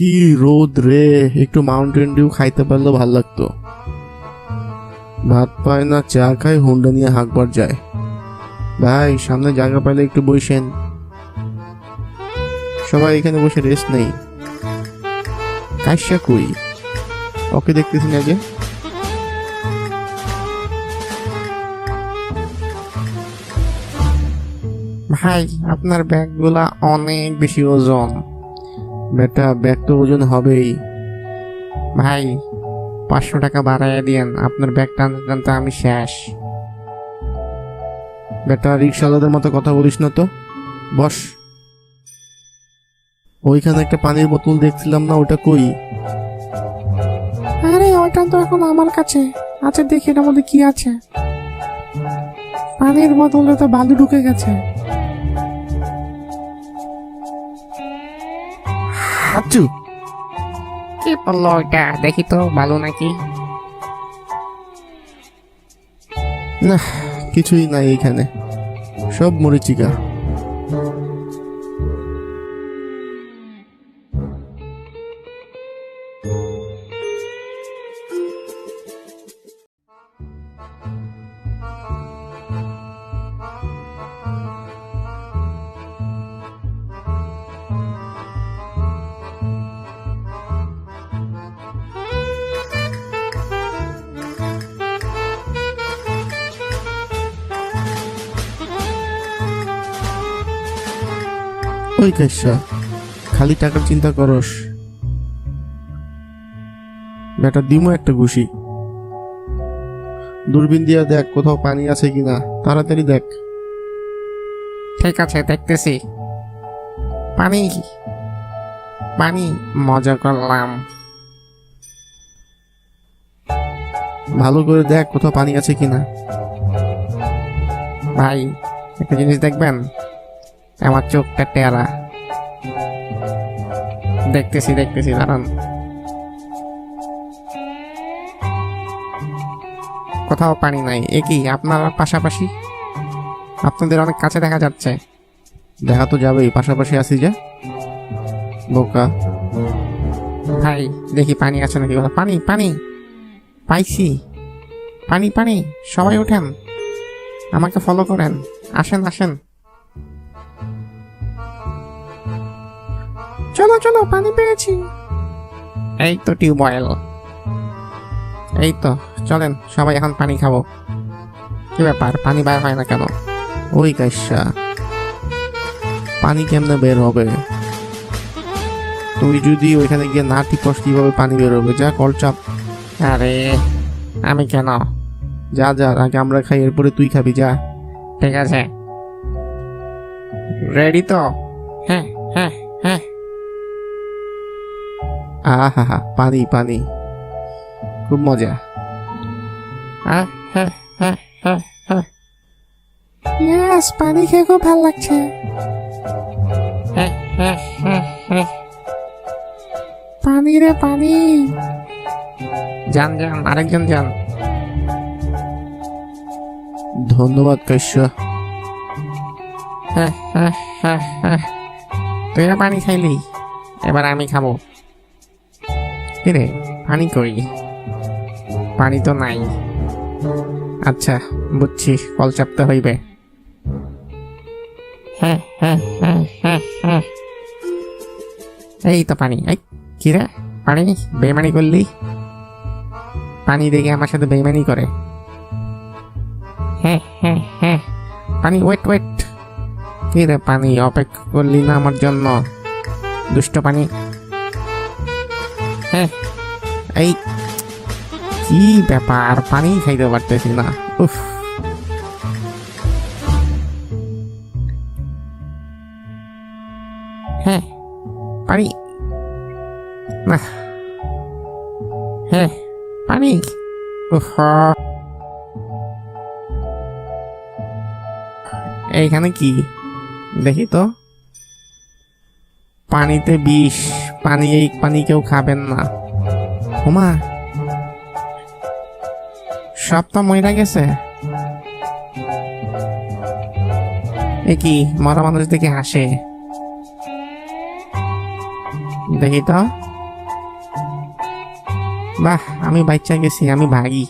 কি রোদ রে, একটু মাউন্টেন ডিউ খাইতে পারলে ভাল লাগতো। ভাত পায় না, চা খাই, হুন্ডা নিয়ে হাঁকবার যায়। ভাই সামনে জায়গা পাইলে একটু বসেন। সবাই এখানে বসে রেস্ট নেই। কাইসা কই? ওকে দেখতেছি না যে। ভাই আপনার ব্যাগগুলা অনেক বেশি ওজন। বেটা ব্যাগ তো ওজন হবেই। ভাই 500 টাকা বাড়াইয়া দিয়েন, আপনার ব্যাগ টানতে টানতে আমি শেষ। বেটা রিক্সাওয়ালাদের মতো কথা বলিস না তো, বস। ওইখানে একটা পানির বোতল দেখছিলাম না, ওটা কই? আরে ওইটা তো এখন আমার কাছে আছে, দেখি এটার মধ্যে কি আছে। পানির বোতলে তো বালু ঢুকে গেছে। আচ্ছু, কি বললো ওইটা? দেখি তো বালু নাকি। না কিছুই নাই এখানে, সব মরিচিকা। ওই কাইসা, খালি টাকার চিন্তা করস। বেটা দিমো একটা ঘুষি। দূরবীন দিয়া দেখ কোথাও পানি আছে কিনা, তাড়াতাড়ি দেখ। ঠিক আছে, দেখতেছি। পানি পানি, মজা করলাম। ভালো করে দেখ কোথাও পানি আছে কিনা। ভাই একটা জিনিস দেখবেন, আমার চোখটা টেরা। দেখতেছি দেখতেছি, দাঁড়ান। কোথাও পানি নাই। এ কি আপনারা পাশাপাশি? আপনাদের অনেক কাছে দেখা যাচ্ছে। দেখা তো যাবেই, পাশাপাশি আসি যে। বোকা। ভাই দেখি পানি আছে নাকি। পানি পানি পাইছি। পানি পানি, সবাই ওঠেন, আমাকে ফলো করেন, আসেন আসেন। চলো চলো, পানি পেয়েছি। এই তো টিউবওয়েল। এই তো, চলেন সবাই এখন পানি খাবো। কি ব্যাপার, পানি বার হয় না কেন? ওই কাইসা, পানি কেমনে বের হবে? তুই যদি ওইখানে গিয়ে না টিপস কিভাবে পানি বের হবে? যা কল চাপ। আরে আমি কেন? যা যা, আগে আমরা খাই, এরপরে তুই খাবি, যা। ঠিক আছে, রেডি তো? হ্যাঁ হ্যাঁ হ্যাঁ। আহা হা, পানি পানি, খুব মজা। হ্যাঁ হ্যাঁ হ্যাঁ হ্যাঁ হ্যাঁ। ইয়েস, পানি খেয়ে খুব ভালো লাগছে। হ্যাঁ হ্যাঁ হ্যাঁ হ্যাঁ। পানি রে পানি। যান যান, আরেকজন যান। ধন্যবাদ কাইসা। হ্যাঁ হ্যাঁ হ্যাঁ হ্যাঁ। তুইও পানি খাইলি, এবার আমি খাবো। কিরে পানি কই? পানি তো নাই। আচ্ছা বুঝছি, কল চাপতে হইবে। হ্যাঁ হ্যাঁ হ্যাঁ হ্যাঁ হ্যাঁ। এই তো পানি। এই কিরে পানি, বেইমানি করলি? পানি দেখে আমার সাথে বেইমানি করে। হ্যাঁ হ্যাঁ হ্যাঁ। পানি ওয়েট ওয়েট। কিরে পানি, অপেক্ষা করলি না আমার জন্য? দুষ্ট পানি। হ্যাঁ, এই কি ব্যাপার, পানি খাইতে পারতেছি না। উফ। হ্যাঁ পানি না। হ্যাঁ পানি। উফ। এইখানে কি দেখি তো? পানিতে বিষ। পানি, এই পানি কেউ খাবেন না। ওমা, সব তো মইরা গেছে। এ কি, মরা মানুষ দেখে হাসে। দেখি তো, বাহ, আমি বাচ্চা গেছি, আমি ভাগি।